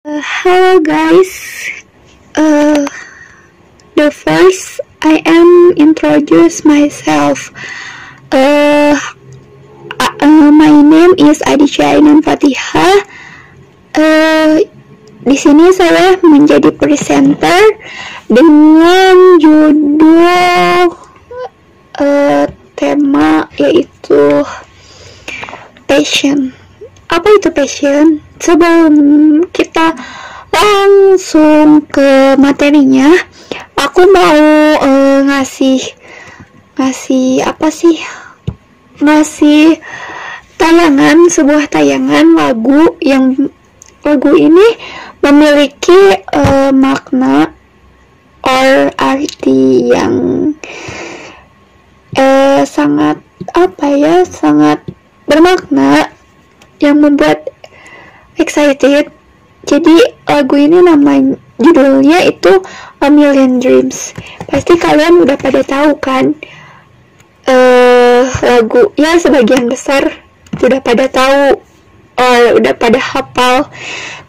Hello guys. The first I am introduce myself. My name is Aditya Ainun Fatihah. Di sini saya menjadi presenter dengan judul tema yaitu passion. Apa itu passion? Sebelum kita langsung ke materinya, aku mau ngasih sebuah tayangan lagu ini memiliki makna or arti yang sangat bermakna, yang membuat excited. Jadi lagu ini judulnya itu A Million Dreams. Pasti kalian udah pada tahu kan lagu, ya sebagian besar udah pada tahu udah pada hafal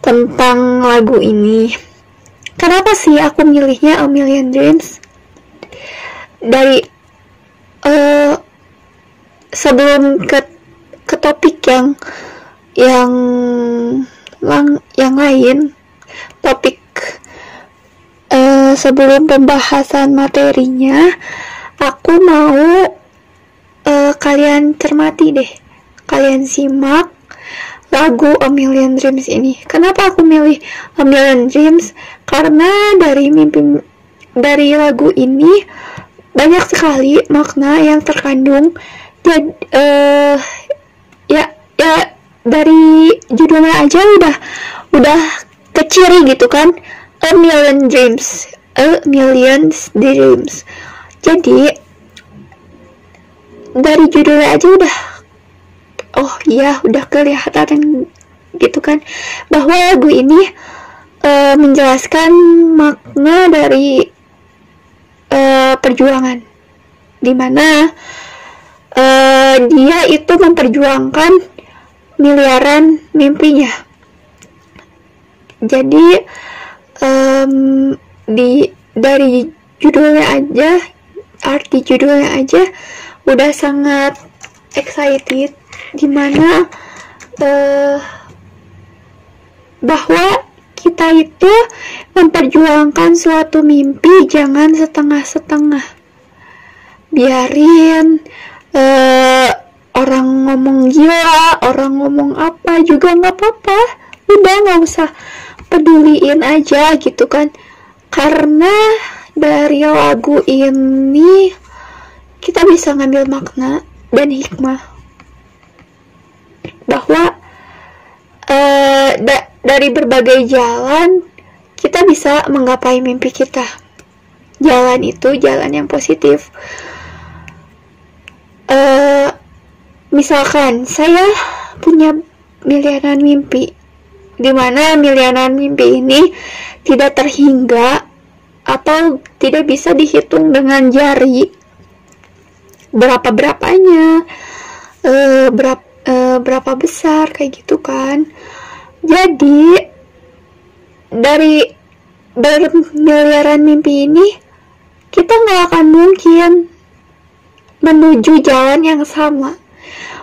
tentang lagu ini. Kenapa sih aku milihnya A Million Dreams? Dari sebelum ke topik yang lain, topik sebelum pembahasan materinya, aku mau kalian cermati deh, kalian simak lagu A Million Dreams ini. Kenapa aku milih A Million Dreams? Karena dari lagu ini banyak sekali makna yang terkandung. Dan ya dari judulnya aja udah keciri gitu kan, A Million Dreams, A Million Dreams. Jadi dari judulnya aja udah kelihatan gitu kan, bahwa lagu ini menjelaskan makna dari perjuangan, dimana dia itu memperjuangkan miliaran mimpinya. Jadi dari judulnya aja, arti judulnya aja udah sangat excited, dimana bahwa kita itu memperjuangkan suatu mimpi, jangan setengah-setengah. Biarin orang ngomong gila, orang ngomong apa juga nggak apa-apa, udah nggak usah peduliin aja gitu kan. Karena dari lagu ini kita bisa ngambil makna dan hikmah bahwa dari berbagai jalan kita bisa menggapai mimpi kita. Jalan itu jalan yang positif. Misalkan saya punya miliaran mimpi, dimana miliaran mimpi ini tidak terhingga atau tidak bisa dihitung dengan jari berapanya, berapa besar kayak gitu kan. Jadi dari bermiliaran mimpi ini kita nggak akan mungkin menuju jalan yang sama.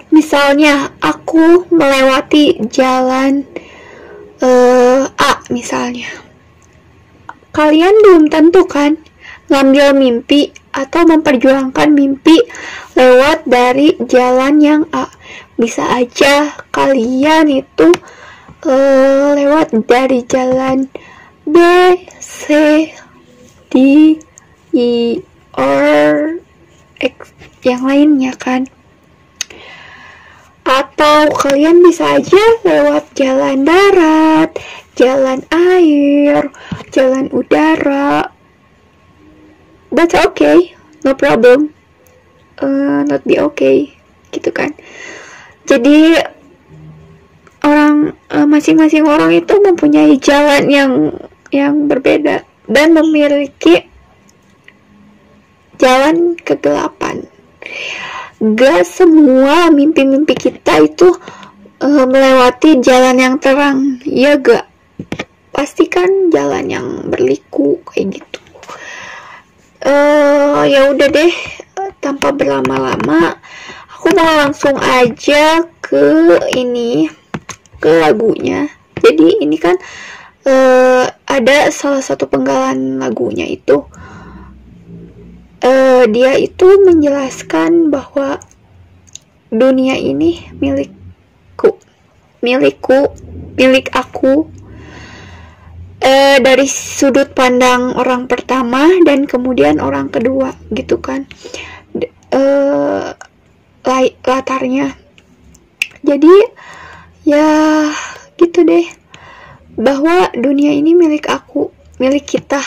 Misalnya aku melewati jalan A misalnya, kalian belum tentu kan ngambil mimpi atau memperjuangkan mimpi lewat dari jalan yang A. Bisa aja kalian itu lewat dari jalan B, C, D, E, or X yang lainnya kan. Atau kalian bisa aja lewat jalan darat, jalan air, jalan udara. That's okay, no problem. Not be okay, gitu kan. Jadi masing-masing orang itu mempunyai jalan yang berbeda dan memiliki jalan kegelapan. Gak semua mimpi-mimpi kita itu melewati jalan yang terang, ya gak? pastikan jalan yang berliku kayak gitu. Ya udah deh, tanpa berlama-lama aku mau langsung aja ke lagunya. Jadi ini kan ada salah satu penggalan lagunya itu, dia itu menjelaskan bahwa dunia ini milik aku, dari sudut pandang orang pertama dan kemudian orang kedua gitu kan, latarnya. Jadi ya gitu deh, bahwa dunia ini milik aku, milik kita.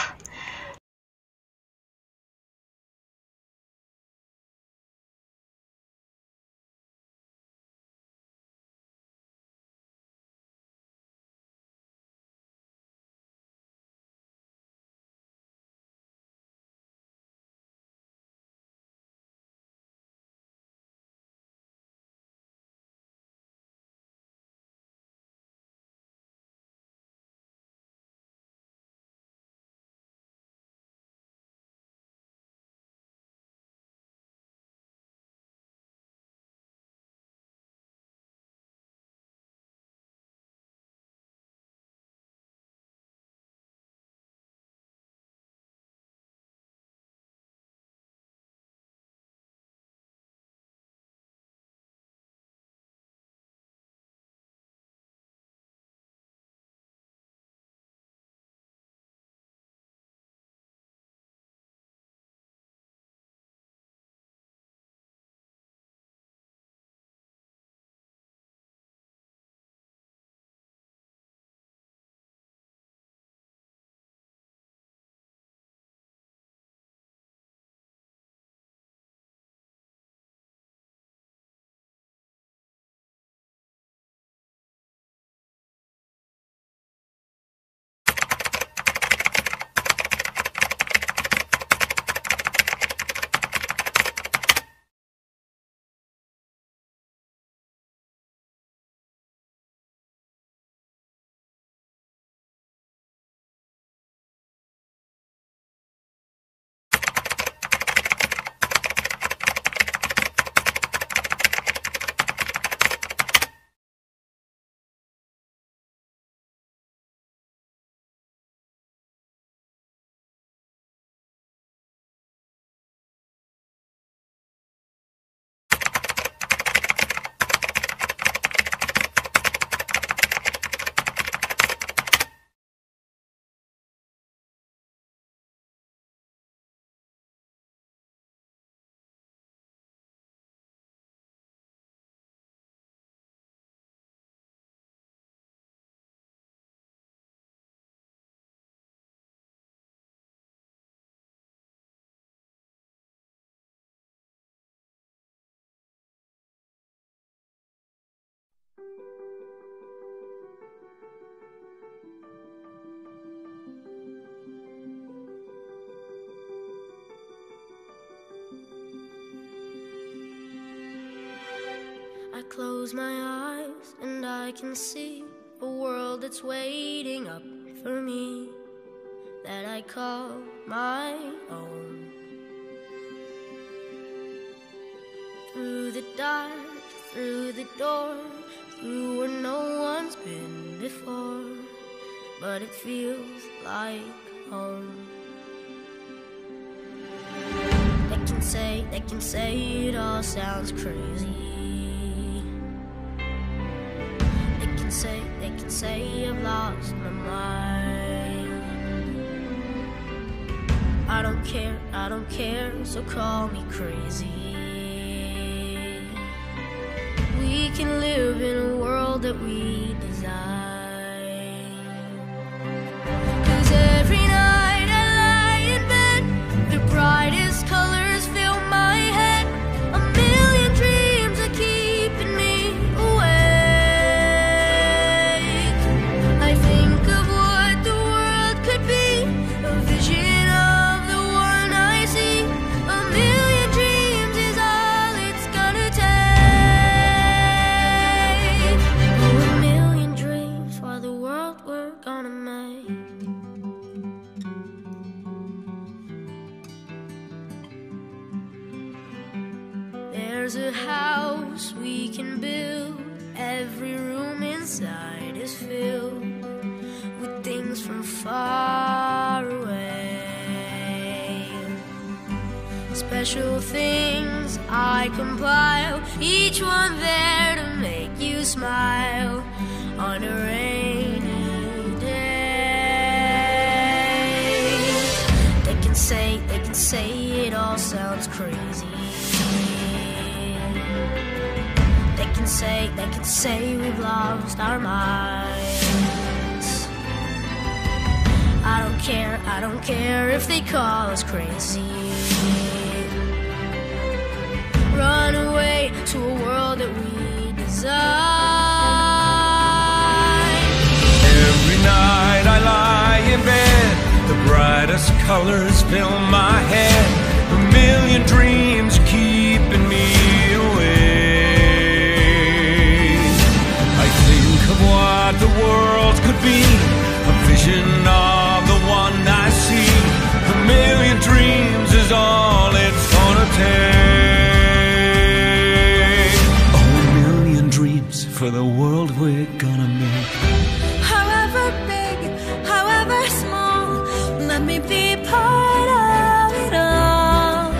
I close my eyes and I can see a world that's waiting up for me, that I call my own. Through the dark, through the door, through where no one's been before, but it feels like home. They can say it all sounds crazy. They can say I've lost my mind. I don't care, so call me crazy. We can live in a world that we design. 'Cause every night I lie in bed, the brightest colors fill my head. A million dreams are keeping me awake. I think of what the world could be, a vision of the one I see. A million dreams is all it's gonna take. Oh, a million There's a house we can build. Every room inside is filled with things from far away. Special things I compile, each one there to make you smile on a rainy day. They can say it all sounds crazy. They can say we've lost our minds. I don't care if they call us crazy. Run away to a world that we design. Every night I lie in bed, the brightest colors fill my head, a million dreams keeping me awake. I think of what the world could be, a vision of the one I see. A million dreams is all it's gonna take. Oh, a million dreams for the world we're gonna make. However big, however small, let me be part of it all.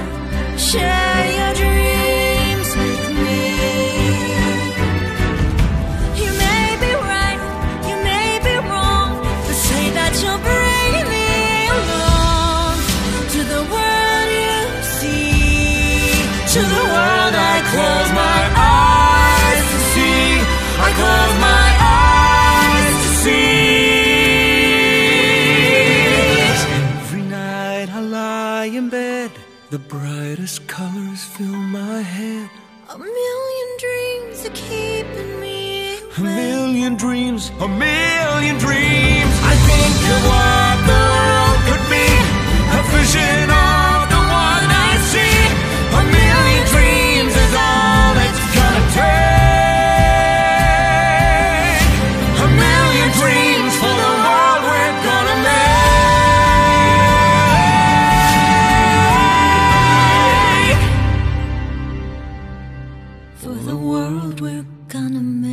Share your dreams with me. You may be right, you may be wrong, but say that you'll bring me along to the world you see, to the world I close my eyes to see. I close my eyes to see. Every night I lie in bed, the brightest colors fill my head. A million dreams are keeping me A million dreams, a million dreams. I think of what the world could be, a vision of the one I see. A million dreams is all it's gonna take. A million dreams for the world we're gonna make. for the world we're gonna make.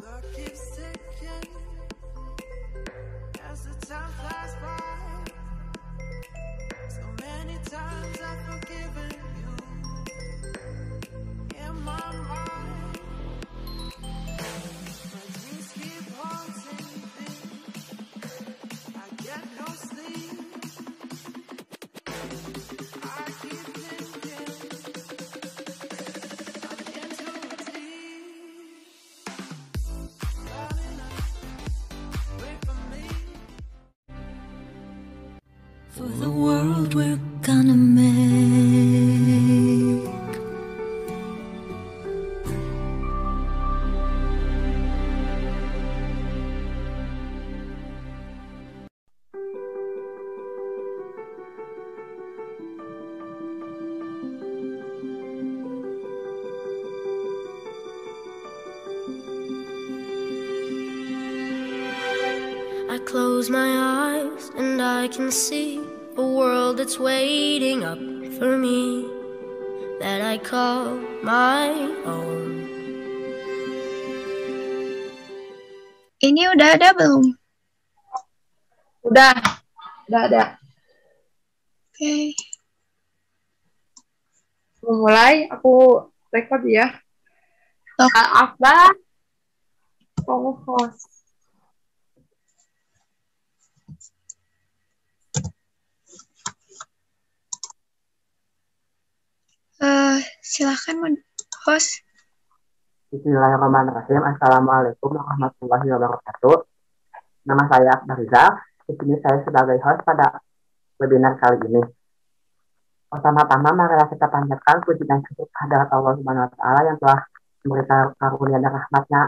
Clock keeps ticking as the time flies by. So many times I've forgiven you in my mind. My dreams keep haunting me. I get no sleep. I keep thinking I'm in too deep. Darling, wait for me. For the world we're gonna make. I close my eyes and I can see a world that's waiting up for me, that I call my own. Ini udah ada belum? Udah ada. Oke. Mulai, aku record ya. Oke. Maaf, Bang. Oh, host. Silakan host. Bismillahirrahmanirrahim. Assalamualaikum warahmatullahi wabarakatuh. Nama saya Akbar Rizal. Di sini saya sebagai host pada webinar kali ini. Pertama-tama marilah kita panjatkan puji dan syukur kehadirat Allah Subhanahu wa Ta'ala yang telah memberikan karunia dan rahmatnya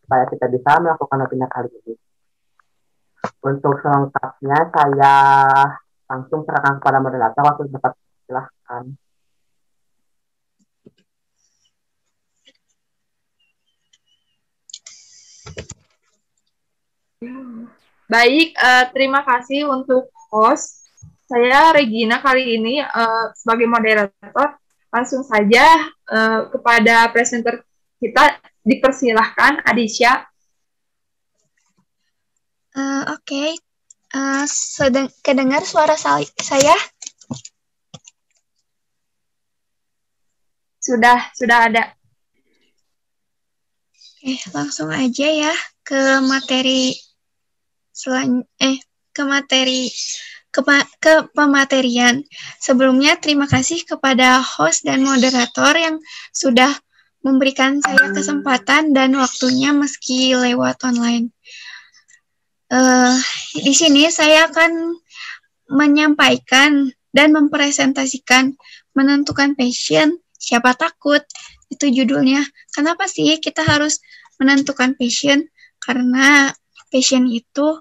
supaya kita bisa melakukan webinar kali ini. Untuk selengkapnya saya langsung serahkan kepada moderator waktu dapat silahkan. Baik, terima kasih untuk host. Saya Regina kali ini sebagai moderator. Langsung saja kepada presenter kita dipersilahkan Adisha. Oke. Kedengar suara saya? Sudah ada. Langsung aja ya ke materi ke pematerian. Sebelumnya terima kasih kepada host dan moderator yang sudah memberikan saya kesempatan dan waktunya meski lewat online. Di sini saya akan menyampaikan dan mempresentasikan menentukan passion, siapa takut, itu judulnya. Kenapa sih kita harus menentukan passion? Karena passion itu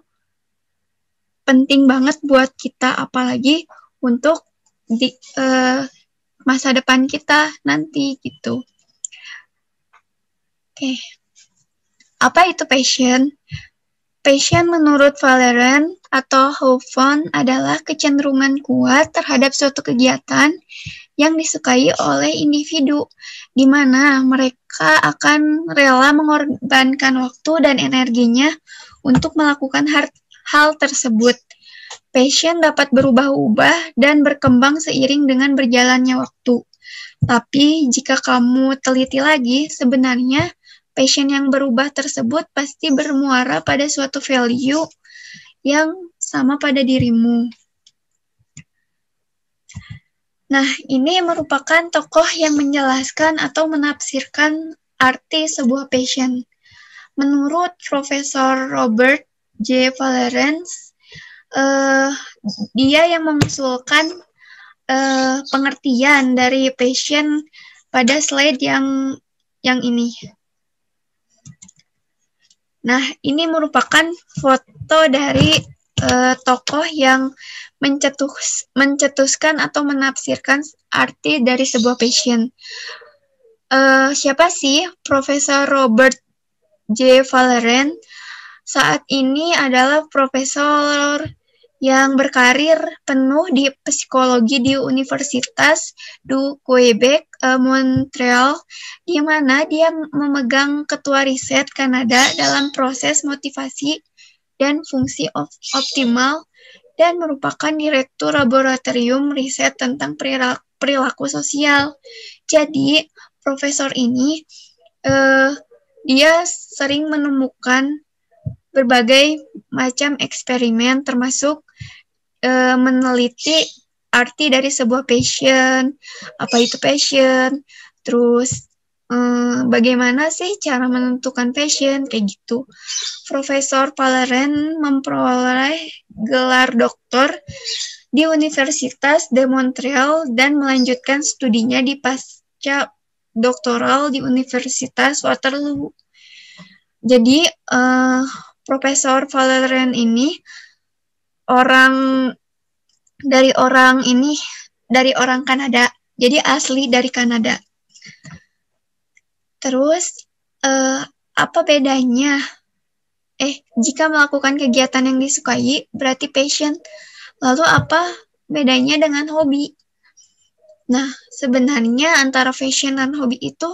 penting banget buat kita, apalagi untuk di masa depan kita nanti gitu. Oke. Apa itu passion? Passion menurut Vallerand atau Hawthorne adalah kecenderungan kuat terhadap suatu kegiatan yang disukai oleh individu, di mana mereka akan rela mengorbankan waktu dan energinya untuk melakukan hal tersebut. Passion dapat berubah-ubah dan berkembang seiring dengan berjalannya waktu. Tapi jika kamu teliti lagi, sebenarnya passion yang berubah tersebut pasti bermuara pada suatu value yang sama pada dirimu. Nah, ini merupakan tokoh yang menjelaskan atau menafsirkan arti sebuah passion. Menurut Profesor Robert J. Vallerand, dia yang mengusulkan pengertian dari passion pada slide yang ini. Nah, ini merupakan foto dari tokoh yang mencetuskan atau menafsirkan arti dari sebuah passion. Siapa sih Profesor Robert J. Vallerand? Saat ini adalah profesor yang berkarir penuh di psikologi di Universitas du Quebec, Montreal, di mana dia memegang ketua riset Kanada dalam proses motivasi dan fungsi optimal dan merupakan direktur laboratorium riset tentang perilaku sosial. Jadi, profesor ini dia sering menemukan berbagai macam eksperimen termasuk meneliti arti dari sebuah passion, apa itu passion, terus bagaimana sih cara menentukan passion, kayak gitu. Profesor Vallerand memperoleh gelar doktor di Universitas de Montreal dan melanjutkan studinya di pasca doktoral di Universitas Waterloo. Jadi, Profesor Vallerand ini dari orang Kanada, jadi asli dari Kanada. Terus apa bedanya? Jika melakukan kegiatan yang disukai berarti passion. Lalu apa bedanya dengan hobi? Nah, sebenarnya antara passion dan hobi itu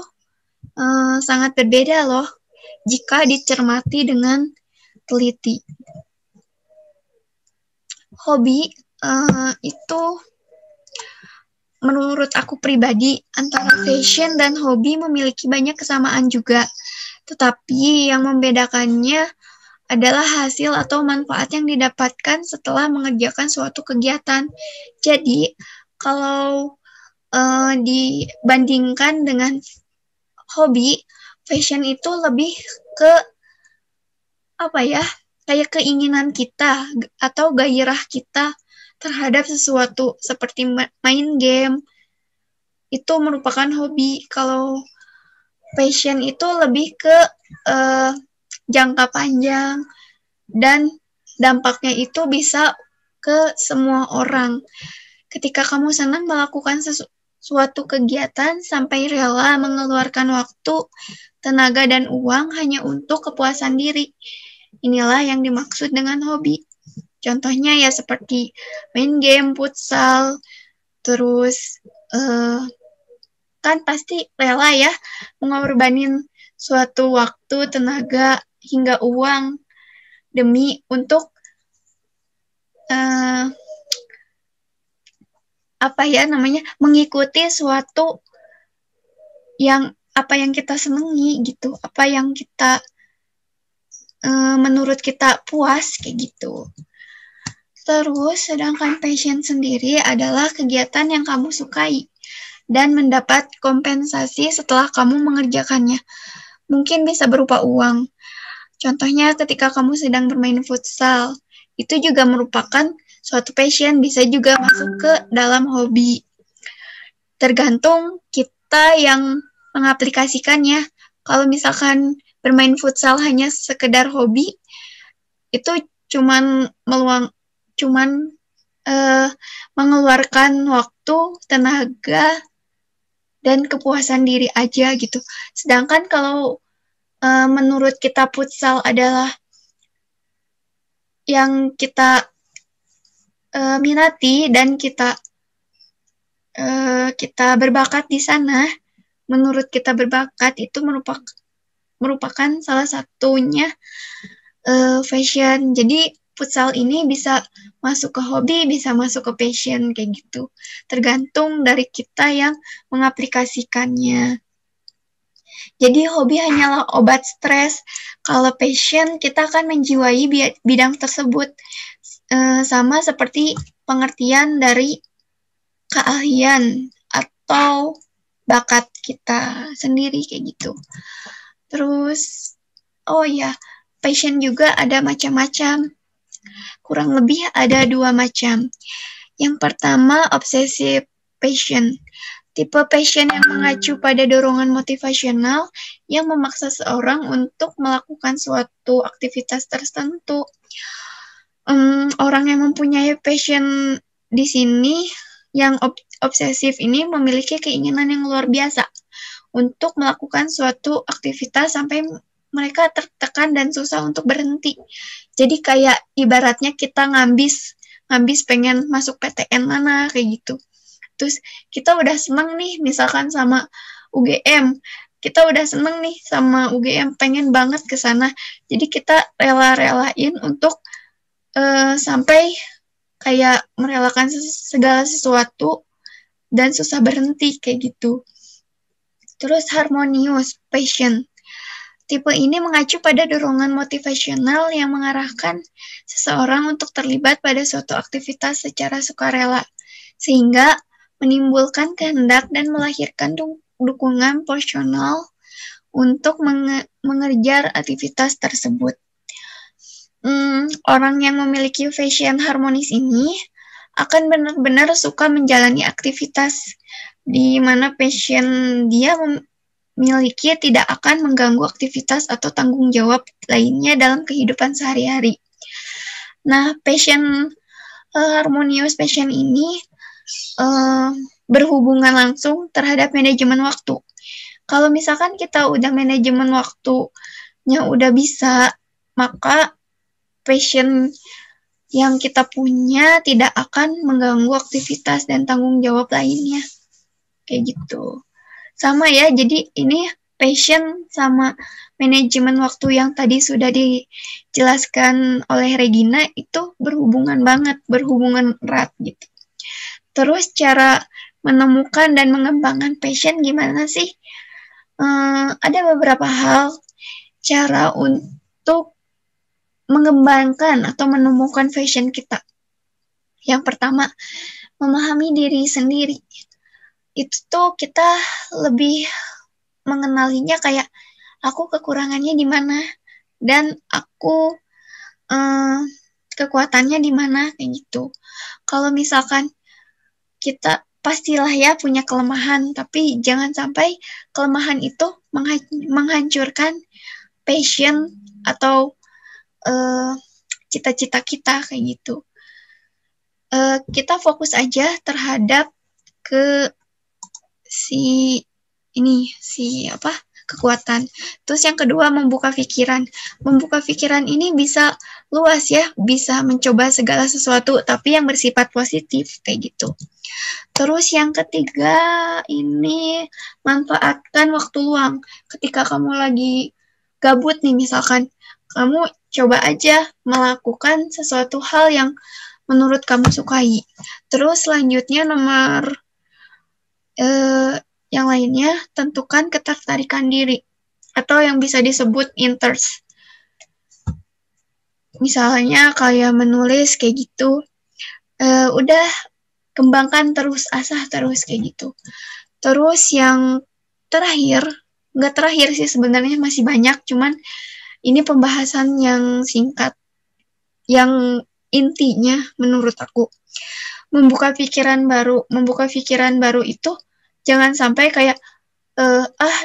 sangat berbeda loh jika dicermati dengan teliti. Hobi itu menurut aku pribadi antara passion dan hobi memiliki banyak kesamaan juga. Tetapi yang membedakannya adalah hasil atau manfaat yang didapatkan setelah mengerjakan suatu kegiatan. Jadi, kalau dibandingkan dengan hobi, passion itu lebih ke kayak keinginan kita atau gairah kita terhadap sesuatu seperti main game. Itu merupakan hobi. Kalau passion itu lebih ke jangka panjang dan dampaknya itu bisa ke semua orang. Ketika kamu senang melakukan suatu kegiatan sampai rela mengeluarkan waktu, tenaga, dan uang hanya untuk kepuasan diri. Inilah yang dimaksud dengan hobi. Contohnya ya seperti main game, futsal, terus kan pasti rela ya mengorbanin suatu waktu, tenaga, hingga uang demi untuk mengikuti suatu yang kita senangi gitu, apa yang kita menurut kita puas kayak gitu. Terus sedangkan passion sendiri adalah kegiatan yang kamu sukai dan mendapat kompensasi setelah kamu mengerjakannya. Mungkin bisa berupa uang. Contohnya ketika kamu sedang bermain futsal, itu juga merupakan suatu passion, bisa juga masuk ke dalam hobi. Tergantung kita yang mengaplikasikannya. Kalau misalkan bermain futsal hanya sekedar hobi, itu cuman mengeluarkan waktu, tenaga, dan kepuasan diri aja gitu. Sedangkan kalau menurut kita futsal adalah yang kita minati dan kita berbakat di sana, menurut kita berbakat itu merupakan salah satunya passion. Jadi futsal ini bisa masuk ke hobi, bisa masuk ke passion kayak gitu. Tergantung dari kita yang mengaplikasikannya. Jadi hobi hanyalah obat stres. Kalau passion kita akan menjiwai bidang tersebut. Sama seperti pengertian dari keahlian atau bakat kita sendiri kayak gitu. Terus, passion juga ada macam-macam. Kurang lebih ada 2 macam. Yang pertama, obsessive passion. Tipe passion yang mengacu pada dorongan motivasional yang memaksa seorang untuk melakukan suatu aktivitas tertentu. Orang yang mempunyai passion di sini, yang obsesif ini memiliki keinginan yang luar biasa untuk melakukan suatu aktivitas sampai mereka tertekan dan susah untuk berhenti. Jadi kayak ibaratnya kita ngambis pengen masuk PTN mana kayak gitu. Terus kita udah seneng nih misalkan sama UGM. Kita udah seneng nih sama UGM, pengen banget ke sana. Jadi kita rela-relain untuk sampai kayak merelakan segala sesuatu dan susah berhenti kayak gitu. Terus harmonious passion. Tipe ini mengacu pada dorongan motivasional yang mengarahkan seseorang untuk terlibat pada suatu aktivitas secara sukarela, sehingga menimbulkan kehendak dan melahirkan dukungan personal untuk mengejar aktivitas tersebut. Orang yang memiliki passion harmonis ini akan benar-benar suka menjalani aktivitas di mana passion dia miliki tidak akan mengganggu aktivitas atau tanggung jawab lainnya dalam kehidupan sehari-hari. Nah, passion harmonious passion ini berhubungan langsung terhadap manajemen waktu. Kalau misalkan kita udah manajemen waktunya udah bisa, maka passion yang kita punya tidak akan mengganggu aktivitas dan tanggung jawab lainnya. Kayak gitu. Sama ya, jadi ini passion sama manajemen waktu yang tadi sudah dijelaskan oleh Regina itu berhubungan banget, berhubungan erat gitu. Terus cara menemukan dan mengembangkan passion gimana sih? Ada beberapa hal cara untuk mengembangkan atau menemukan passion kita. Yang pertama, memahami diri sendiri. Itu tuh kita lebih mengenalinya kayak aku kekurangannya di mana dan aku kekuatannya di mana kayak gitu. Kalau misalkan kita pastilah ya punya kelemahan, tapi jangan sampai kelemahan itu menghancurkan passion atau cita-cita kita kayak gitu. Kita fokus aja terhadap kekuatan. Terus yang kedua, membuka pikiran. Membuka pikiran ini bisa luas ya, bisa mencoba segala sesuatu, tapi yang bersifat positif, kayak gitu. Terus yang ketiga, ini manfaatkan waktu luang. Ketika kamu lagi gabut nih misalkan, kamu coba aja melakukan sesuatu hal yang menurut kamu sukai. Terus selanjutnya nomor yang lainnya, tentukan ketertarikan diri atau yang bisa disebut interest. Misalnya kayak menulis kayak gitu, udah kembangkan terus, asah terus kayak gitu. Terus yang terakhir, nggak terakhir sih sebenarnya, masih banyak, cuman ini pembahasan yang singkat, yang intinya menurut aku, membuka pikiran baru. Membuka pikiran baru itu jangan sampai kayak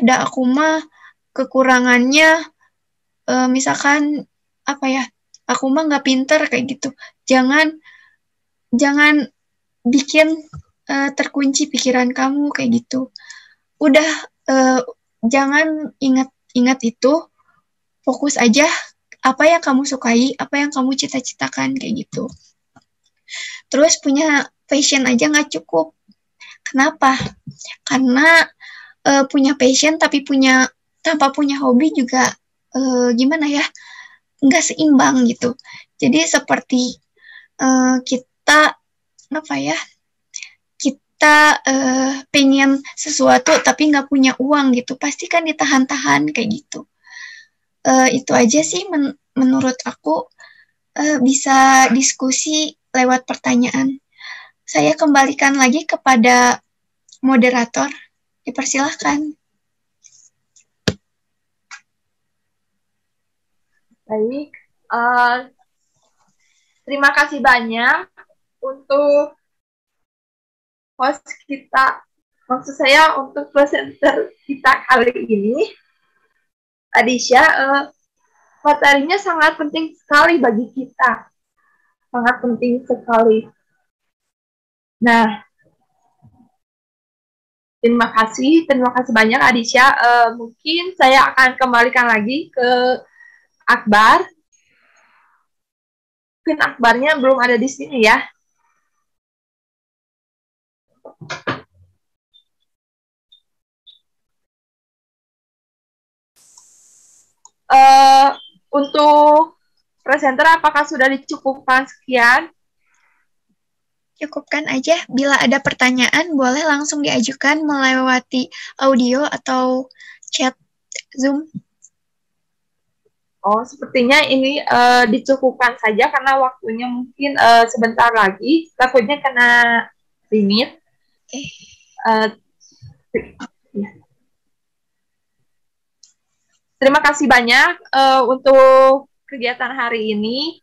dah aku mah kekurangannya misalkan apa ya, aku mah nggak pinter kayak gitu. Jangan bikin terkunci pikiran kamu kayak gitu. Udah jangan ingat itu, fokus aja apa yang kamu sukai, apa yang kamu cita-citakan kayak gitu. Terus punya passion aja nggak cukup. Kenapa? Karena punya passion tapi tanpa punya hobi juga gimana ya, nggak seimbang gitu. Jadi seperti kita apa ya, kita pengen sesuatu tapi nggak punya uang gitu, pasti kan ditahan-tahan kayak gitu. Itu aja sih menurut aku, bisa diskusi lewat pertanyaan. Saya kembalikan lagi kepada moderator. Dipersilahkan. Baik, terima kasih banyak untuk host kita, maksud saya untuk presenter kita kali ini, Adisha. Materinya sangat penting sekali bagi kita, sangat penting sekali. Nah, terima kasih banyak Adisha. Mungkin saya akan kembalikan lagi ke Akbar. Mungkin Akbarnya belum ada di sini ya. Untuk presenter apakah sudah dicukupkan sekian? Cukupkan aja. Bila ada pertanyaan, boleh langsung diajukan melewati audio atau chat Zoom. Oh, sepertinya ini dicukupkan saja karena waktunya mungkin sebentar lagi. Takutnya kena limit. Ya. Terima kasih banyak untuk kegiatan hari ini.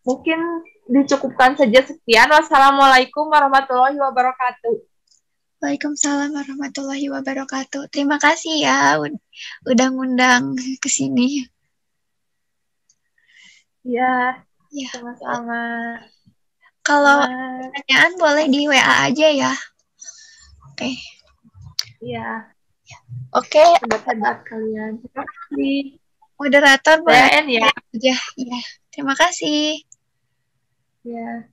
Mungkin dicukupkan saja sekian. Wassalamualaikum warahmatullahi wabarakatuh. Waalaikumsalam warahmatullahi wabarakatuh. Terima kasih ya udah ngundang ke sini. Ya, sama-sama. Kalau pertanyaan boleh di WA aja ya. Oke. Iya. Oke. Hebat-hebat kalian. Terima kasih. Moderator boleh ya. Ya. Terima kasih. Ya.